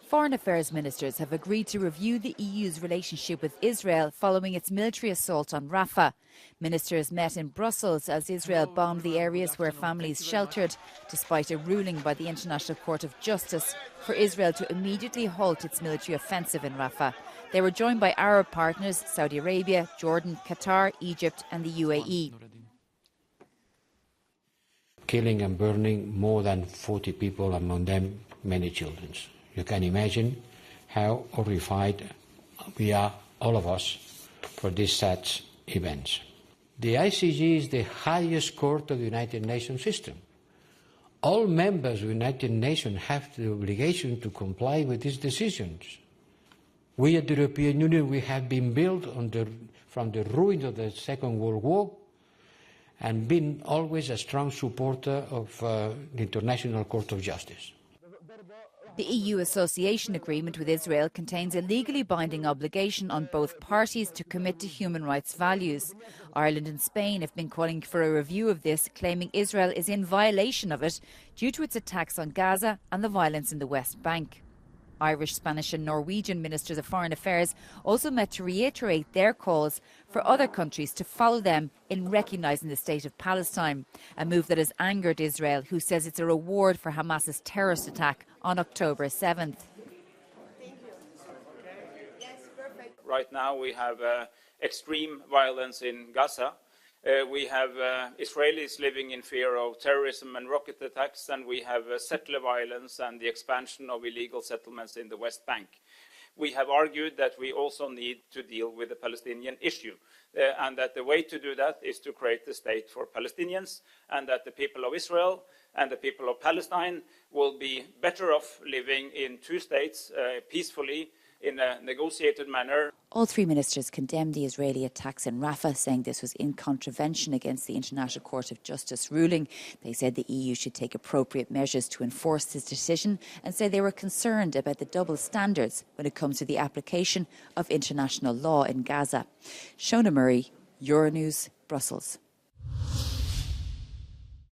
Foreign Affairs ministers have agreed to review the EU's relationship with Israel following its military assault on Rafah. Ministers met in Brussels as Israel bombed the areas where families sheltered, despite a ruling by the International Court of Justice for Israel to immediately halt its military offensive in Rafah. They were joined by Arab partners Saudi Arabia, Jordan, Qatar, Egypt and the UAE. Killing and burning more than 40 people, among them many children. You can imagine how horrified we are, all of us, for these sad events. The ICJ is the highest court of the United Nations system. All members of the United Nations have the obligation to comply with these decisions. We at the European Union, we have been built from the ruins of the Second World War and been always a strong supporter of the International Court of Justice. The EU Association Agreement with Israel contains a legally binding obligation on both parties to commit to human rights values. Ireland and Spain have been calling for a review of this, claiming Israel is in violation of it due to its attacks on Gaza and the violence in the West Bank. Irish, Spanish and Norwegian ministers of foreign affairs also met to reiterate their calls for other countries to follow them in recognising the state of Palestine, a move that has angered Israel, who says it's a reward for Hamas's terrorist attack on October 7th. Right now we have extreme violence in Gaza. We have Israelis living in fear of terrorism and rocket attacks, and we have settler violence and the expansion of illegal settlements in the West Bank. We have argued that we also need to deal with the Palestinian issue, and that the way to do that is to create a state for Palestinians, and that the people of Israel and the people of Palestine will be better off living in two states peacefully in a negotiated manner. All three ministers condemned the Israeli attacks in Rafah, saying this was in contravention against the International Court of Justice ruling. They said the EU should take appropriate measures to enforce this decision and say they were concerned about the double standards when it comes to the application of international law in Gaza. Shona Murray, Euronews, Brussels.